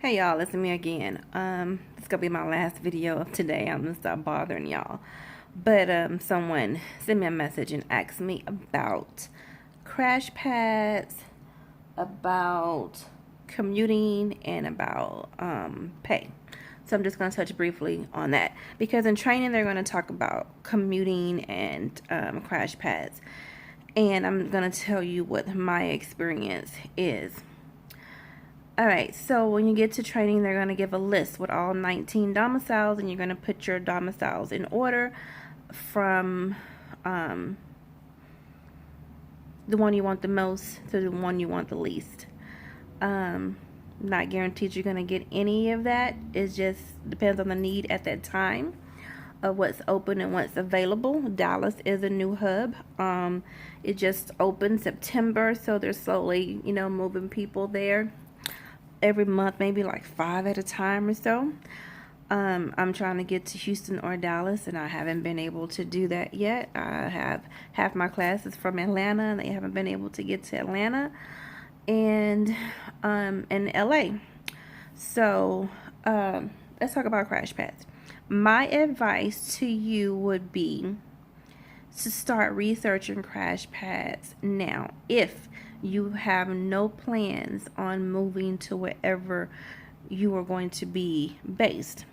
Hey y'all, it's me again. It's gonna be my last video of today. I'm gonna stop bothering y'all. But someone sent me a message and asked me about crash pads, about commuting, and about pay. So I'm just gonna touch briefly on that because in training they're gonna talk about commuting and crash pads, and I'm gonna tell you what my experience is. Alright, so when you get to training, they're going to give a list with all 19 domiciles, and you're going to put your domiciles in order from the one you want the most to the one you want the least. Not guaranteed you're going to get any of that. It just depends on the need at that time of what's open and what's available. Dallas is a new hub. It just opened September, so they're slowly, moving people there. Every month, maybe like 5 at a time or so. I'm trying to get to Houston or Dallas, and I haven't been able to do that yet. I have half my classes from Atlanta, and they haven't been able to get to Atlanta and LA. So let's talk about crash pads. My advice to you would be to start researching crash pads now if you have no plans on moving to wherever you are going to be based.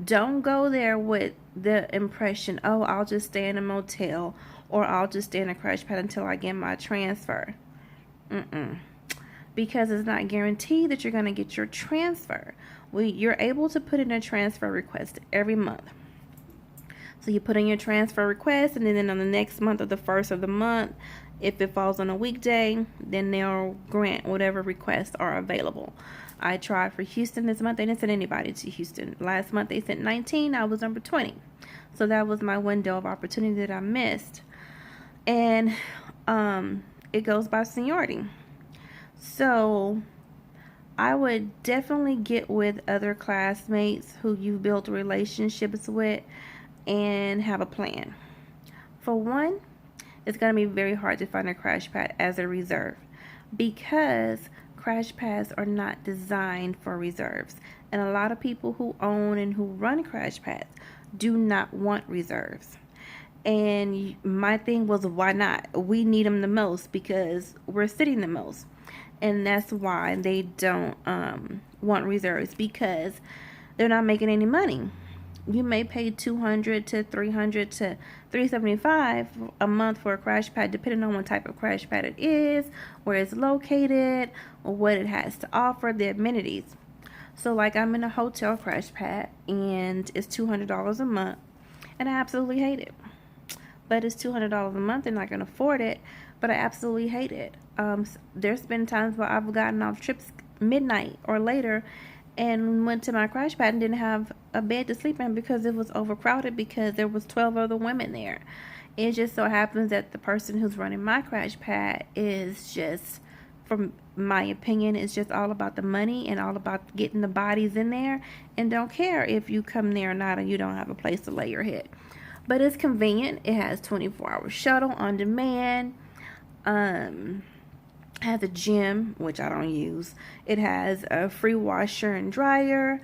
Don't go there with the impression, oh, I'll just stay in a motel or I'll just stay in a crash pad until I get my transfer. Because it's not guaranteed that you're going to get your transfer. You're able to put in a transfer request every month. So you put in your transfer request, and then on the next month or the first of the month, if it falls on a weekday, then they'll grant whatever requests are available. I tried for Houston this month. They didn't send anybody to Houston. Last month they sent 19. I was number 20. So that was my window of opportunity that I missed. And it goes by seniority. So I would definitely get with other classmates who you've built relationships with and have a plan. For one, it's going to be very hard to find a crash pad as a reserve because crash pads are not designed for reserves. And a lot of people who own and who run crash pads do not want reserves. And my thing was, why not? We need them the most because we're sitting the most. And that's why they don't want reserves, because they're not making any money. You may pay $200 to $300 to $375 a month for a crash pad, depending on what type of crash pad it is, where it's located, or what it has to offer, the amenities. So like I'm in a hotel crash pad, and it's $200 a month, and I absolutely hate it. But it's $200 a month, and I can afford it, but I absolutely hate it. There's been times where I've gotten off trips midnight or later and went to my crash pad and didn't have a bed to sleep in because it was overcrowded because there was 12 other women there. It just so happens that the person who's running my crash pad is just, from my opinion, it's just all about the money and all about getting the bodies in there, and don't care if you come there or not and you don't have a place to lay your head. But it's convenient. It has 24-hour shuttle on demand. Has a gym, which I don't use. It has a free washer and dryer,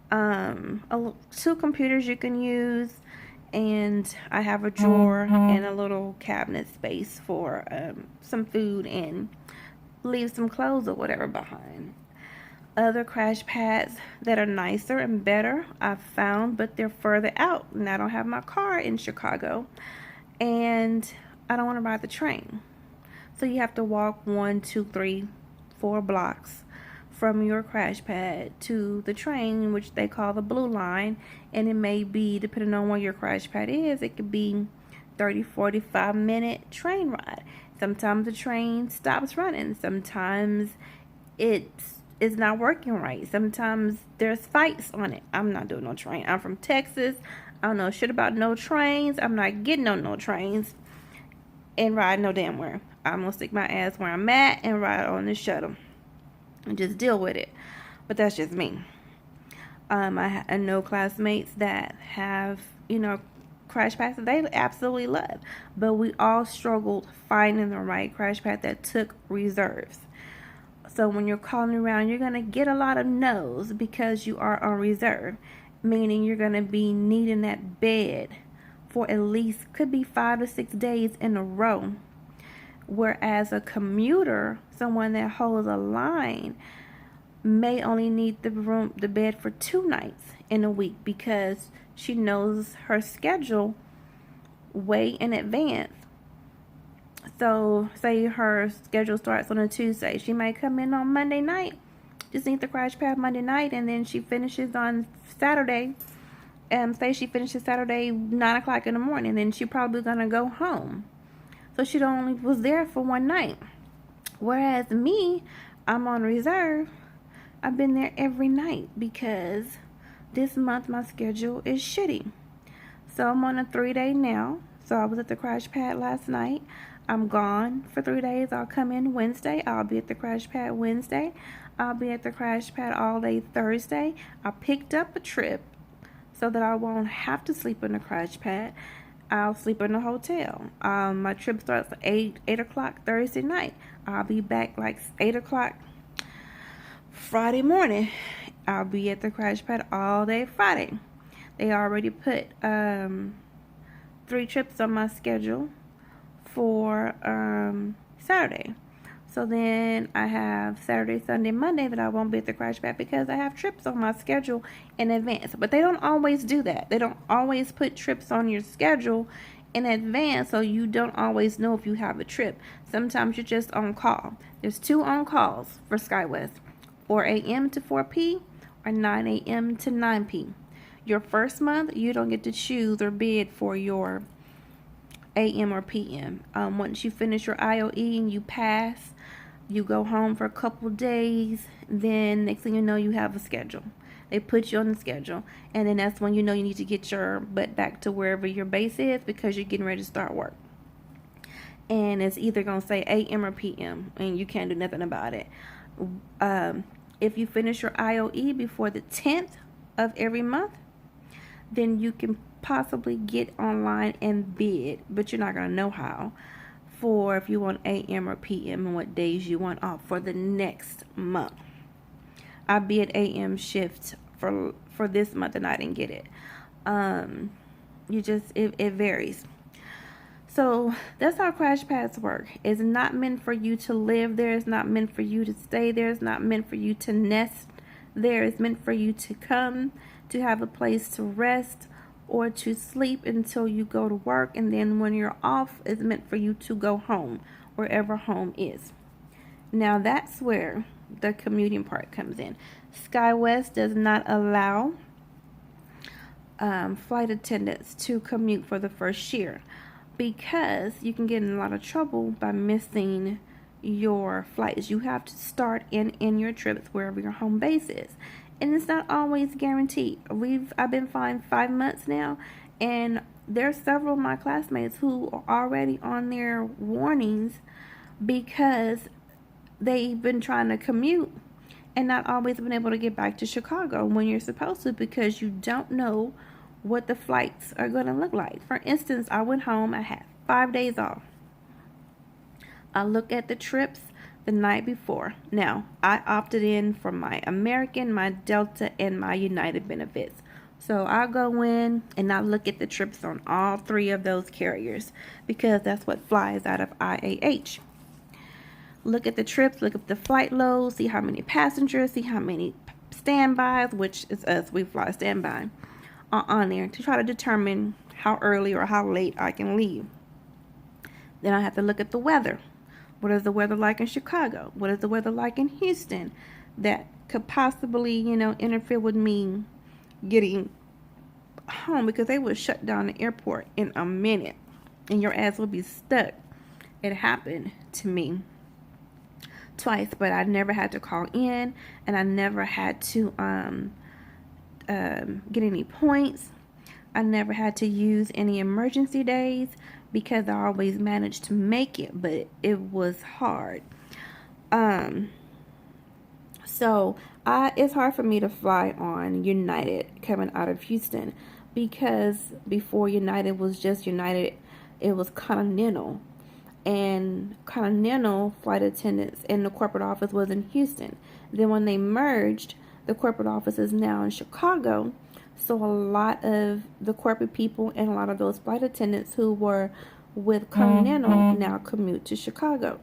2 computers you can use, and I have a drawer and a little cabinet space for some food and leave some clothes or whatever behind. Other crash pads that are nicer and better I've found, but they're further out, and I don't have my car in Chicago, and I don't want to ride the train. So you have to walk 1, 2, 3, 4 blocks from your crash pad to the train, which they call the blue line. And it may be, depending on where your crash pad is, it could be 30, 45-minute train ride. Sometimes the train stops running. Sometimes it's not working right. Sometimes there's fights on it. I'm not doing no train. I'm from Texas. I don't know shit about no trains. I'm not getting on no trains and ride no damn where. I'm gonna stick my ass where I'm at and ride on the shuttle and just deal with it. But that's just me. I know classmates that have, crash pads that they absolutely love, but we all struggled finding the right crash pad that took reserves. So when you're calling around, you're going to get a lot of no's because you are on reserve, meaning you're going to be needing that bed for at least, could be 5 to 6 days in a row. Whereas a commuter, someone that holds a line, may only need the bed for 2 nights in a week because she knows her schedule way in advance. So say her schedule starts on a Tuesday. She might come in on Monday night, just need the Crashpad Monday night, and then she finishes on Saturday. Say she finishes Saturday 9 o'clock in the morning, then she probably gonna go home. So she only was there for 1 night. Whereas me, I'm on reserve. I've been there every night because this month my schedule is shitty. So I'm on a 3-day now. So I was at the Crashpad last night. I'm gone for 3 days. I'll come in Wednesday. I'll be at the Crashpad Wednesday. I'll be at the Crashpad all day Thursday. I picked up a trip so that I won't have to sleep in the Crashpad. I'll sleep in a hotel. My trip starts at 8 o'clock Thursday night. I'll be back like 8 o'clock Friday morning. I'll be at the Crashpad all day Friday. They already put 3 trips on my schedule for Saturday. So then I have Saturday, Sunday, Monday that I won't be at the Crashpad because I have trips on my schedule in advance. But they don't always do that. They don't always put trips on your schedule in advance, so you don't always know if you have a trip. Sometimes you're just on call. There's 2 on calls for SkyWest, 4 a.m. to 4 p. or 9 a.m. to 9 p. Your first month, you don't get to choose or bid for your AM or PM. Once you finish your IOE and you pass, you go home for a couple days, then next thing you know, you have a schedule. They put you on the schedule, and then that's when you know you need to get your butt back to wherever your base is because you're getting ready to start work. And it's either going to say AM or PM, and you can't do nothing about it. If you finish your IOE before the 10th of every month, then you can possibly get online and bid, but you're not going to know how, for if you want AM or PM and what days you want off for the next month. I bid AM shift for this month and I didn't get it. It varies. So that's how Crashpads work. It's not meant for you to live there. It's not meant for you to stay there. It's not meant for you to nest there. It's meant for you to come, to have a place to rest or to sleep until you go to work. And then when you're off, it's meant for you to go home, wherever home is. Now that's where the commuting part comes in. SkyWest does not allow flight attendants to commute for the first year because you can get in a lot of trouble by missing your flights. You have to start in your trips wherever your home base is, and it's not always guaranteed. I've been flying 5 months now, and there's several of my classmates who are already on their warnings because they've been trying to commute and not always been able to get back to Chicago when you're supposed to, because you don't know what the flights are going to look like. For instance, I went home, I had 5 days off. I looked at the trips the night before. Now, I opted in for my American, my Delta, and my United benefits. So I'll go in and I'll look at the trips on all 3 of those carriers because that's what flies out of IAH. Look at the trips, look at the flight loads, see how many passengers, see how many standbys, which is us, we fly standby, are on there to try to determine how early or how late I can leave. Then I have to look at the weather. What is the weather like in Chicago? What is the weather like in Houston that could possibly, interfere with me getting home, because they would shut down the airport in a minute and your ass would be stuck. It happened to me twice, but I never had to call in, and I never had to get any points. I never had to use any emergency days because I always managed to make it, but it was hard. So it's hard for me to fly on United coming out of Houston, because before United was just United, it was Continental. and Continental flight attendants in the corporate office was in Houston. Then when they merged, the corporate office is now in Chicago. So a lot of the corporate people and a lot of those flight attendants who were with Continental now commute to Chicago.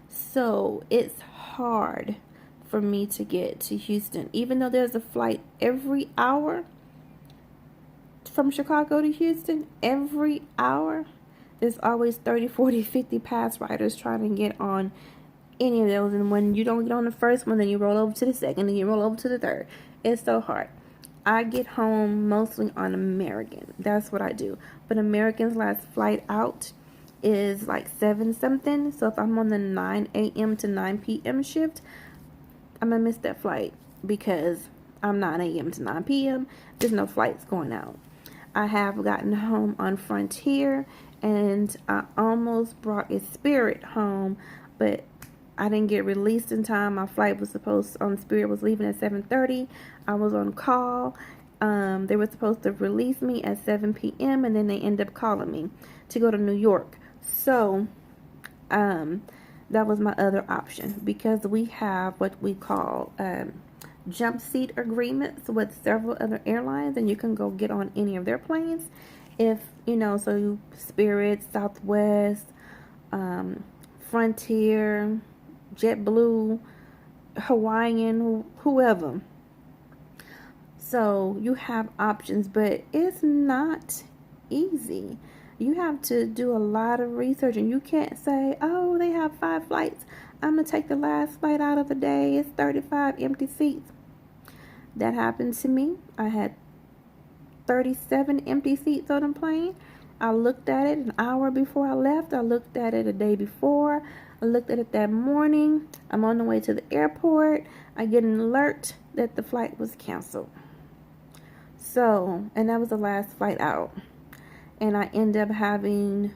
So it's hard for me to get to Houston. Even though there's a flight every hour from Chicago to Houston, every hour, there's always 30, 40, 50 pass riders trying to get on any of those. And when you don't get on the first one, then you roll over to the second, and you roll over to the third. It's so hard. I get home mostly on American. That's what I do. But American's last flight out is like 7 something. So if I'm on the 9 a.m. to 9 p.m. shift, I'm going to miss that flight because I'm 9 a.m. to 9 p.m. There's no flights going out. I have gotten home on Frontier, and I almost brought a Spirit home, but I didn't get released in time. My flight was on Spirit was leaving at 7:30. I was on call. They were supposed to release me at 7 p.m. and then they ended up calling me to go to New York. So, that was my other option, because we have what we call jump seat agreements with several other airlines, and you can go get on any of their planes. If, so Spirit, Southwest, Frontier, JetBlue, Hawaiian, whoever. So you have options, but it's not easy. You have to do a lot of research, and you can't say, oh, they have 5 flights. I'm going to take the last flight out of the day. It's 35 empty seats. That happened to me. I had 37 empty seats on the plane. I looked at it an hour before I left. I looked at it a day before. I looked at it that morning. I'm on the way to the airport. I get an alert that the flight was canceled. So, and that was the last flight out. And I end up having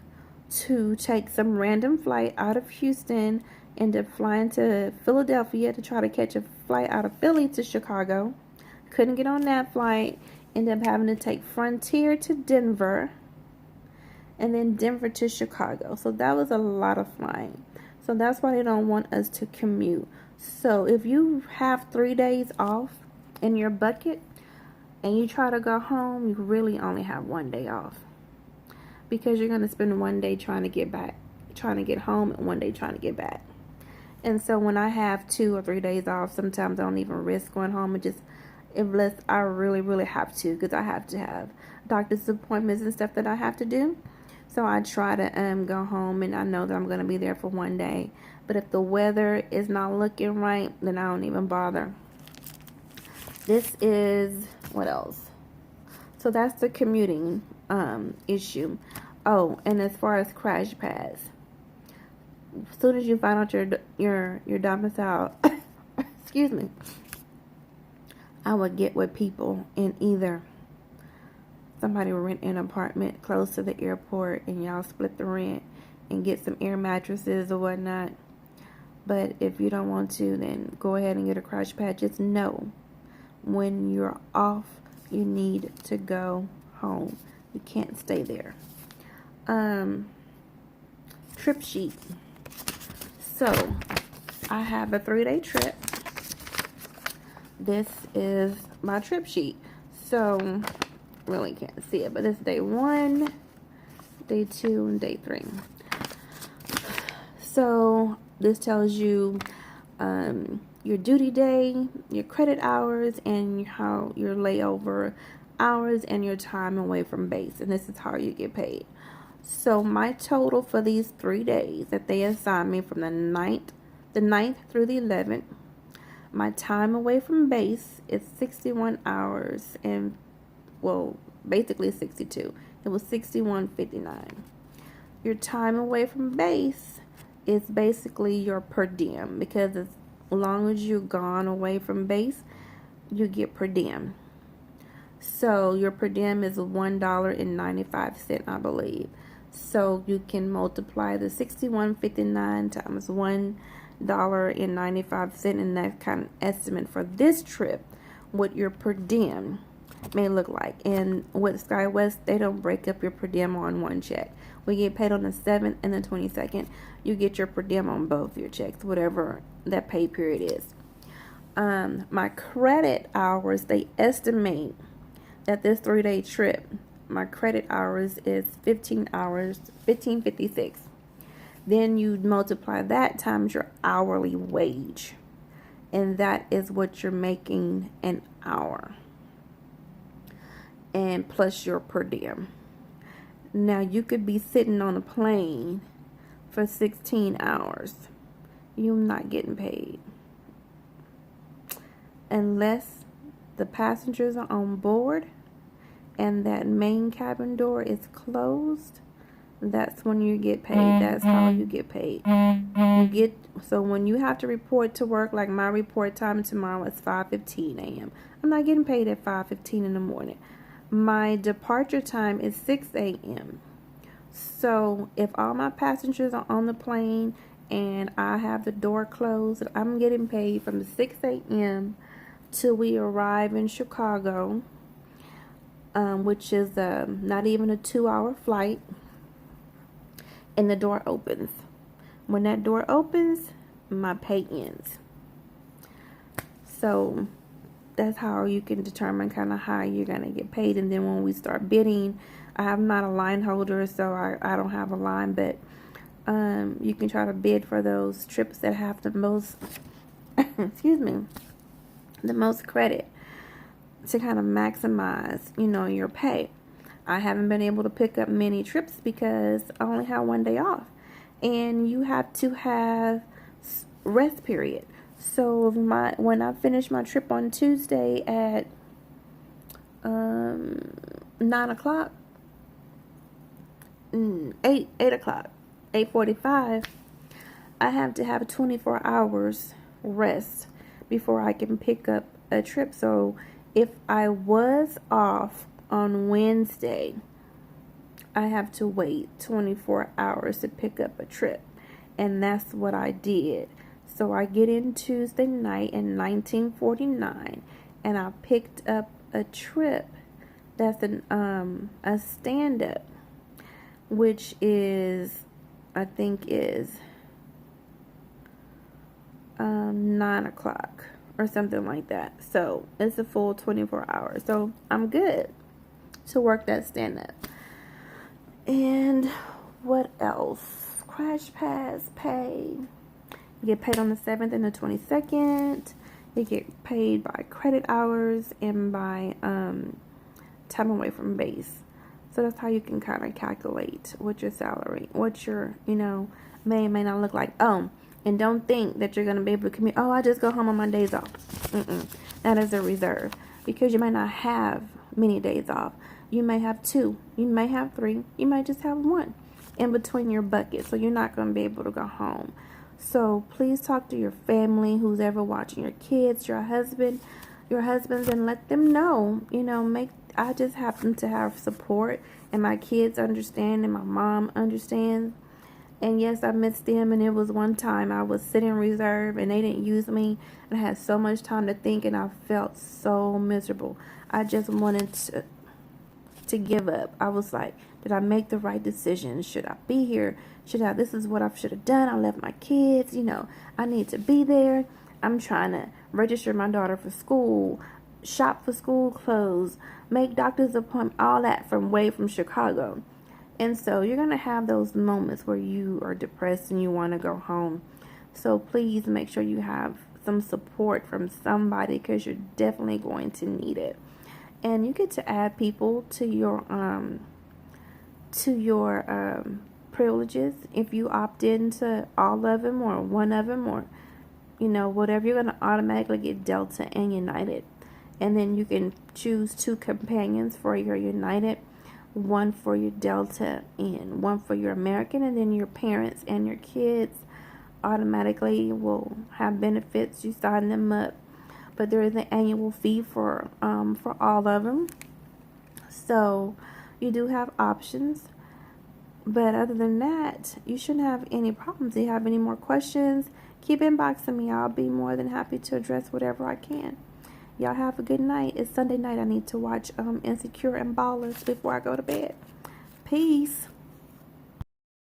to take some random flight out of Houston, end up flying to Philadelphia to try to catch a flight out of Philly to Chicago. Couldn't get on that flight. Ended up having to take Frontier to Denver, and then Denver to Chicago. So that was a lot of flying. So that's why they don't want us to commute. So if you have 3 days off in your bucket and you try to go home, you really only have 1 day off, because you're going to spend 1 day trying to get home, and 1 day trying to get back. And so when I have 2 or 3 days off, sometimes I don't even risk going home, and just, unless I really, really have to, because I have to have doctor's appointments and stuff that I have to do. So I try to go home, and I know that I'm going to be there for 1 day. But if the weather is not looking right, then I don't even bother. This is, what else? So that's the commuting issue. Oh, and as far as Crashpads, as soon as you find out your domicile, excuse me, I would get with people, and either somebody will rent an apartment close to the airport, and y'all split the rent and get some air mattresses or whatnot. But if you don't want to, then go ahead and get a Crashpad. Just know when you're off, you need to go home. You can't stay there. Trip sheet. So I have a 3-day trip. This is my trip sheet. So really can't see it, but it's day 1, day 2, and day 3. So this tells you your duty day, your credit hours, and how your layover hours, and your time away from base. And this is how you get paid. So my total for these 3 days that they assigned me, from the 9th through the 11th, my time away from base is 61 hours and, well, basically 62. It was 61.59. Your time away from base is basically your per diem, because as long as you're gone away from base, you get per diem. So your per diem is $1.95, I believe. So you can multiply the 61.59 times $1.95, and that kind of estimate for this trip what your per diem may look like. And with SkyWest, they don't break up your per diem on one check. We get paid on the 7th and the 22nd. You get your per diem on both your checks, whatever that pay period is. My credit hours, they estimate that this 3-day trip, my credit hours is 15 hours, 15.56. Then you multiply that times your hourly wage, and that is what you're making an hour, and plus your per diem. Now you could be sitting on a plane for 16 hours. You're not getting paid unless the passengers are on board and that main cabin door is closed. That's when you get paid. That's how you get paid. So when you have to report to work, like my report time tomorrow is 5:15 a.m. I'm not getting paid at 5:15 in the morning. My departure time is 6 a.m. So if all my passengers are on the plane and I have the door closed, I'm getting paid from 6 a.m. till we arrive in Chicago, which is not even a 2-hour flight, and the door opens. When that door opens, my pay ends. So that's how you can determine kind of how you're going to get paid. And then when we start bidding, I'm not a line holder, so I don't have a line, but you can try to bid for those trips that have the most excuse me, the most credit to kind of maximize, your pay. I haven't been able to pick up many trips because I only have 1 day off, and you have to have rest period. So when I finish my trip on Tuesday at 9 o'clock, 8 o'clock, 8:45, I have to have 24 hours rest before I can pick up a trip. So if I was off on Wednesday, I have to wait 24 hours to pick up a trip, and that's what I did. So I get in Tuesday night in 1949, and I picked up a trip that's a stand-up, which is, I think is 9 o'clock or something like that. So it's a full 24 hours. So I'm good to work that stand-up. And what else? Crashpad pay. You get paid on the 7th and the 22nd. You get paid by credit hours and by time away from base. So that's how you can kind of calculate what your salary, what your, may and may not look like. Oh, and don't think that you're going to be able to commute. Oh, I just go home on my days off. That is a reserve, because you might not have many days off. You may have 2. You may have 3. You might just have 1 in between your buckets. So you're not going to be able to go home. So please talk to your family, who's ever watching, your kids, your husbands, and let them know, I just happen to have support, and my kids understand, and my mom understands. And yes, I miss them, and it was one time I was sitting in reserve and they didn't use me, and I had so much time to think, and I felt so miserable. I just wanted to give up. I was like, did I make the right decision? Should I be here? This is what I should have done. I left my kids, I need to be there. I'm trying to register my daughter for school, shop for school clothes, make doctor's appointments, all that from Chicago. And so you're going to have those moments where you are depressed and you want to go home. So please make sure you have some support from somebody, because you're definitely going to need it. And you get to add people to your privileges if you opt into all of them or one of them, or whatever. You're going to automatically get Delta and United, and then you can choose 2 companions for your United, 1 for your Delta and 1 for your American, and then your parents and your kids automatically will have benefits. You sign them up, but there is an annual fee for all of them. So you do have options. But other than that, you shouldn't have any problems. If you have any more questions, keep inboxing me. I'll be more than happy to address whatever I can. Y'all have a good night. It's Sunday night. I need to watch Insecure and Ballers before I go to bed. Peace.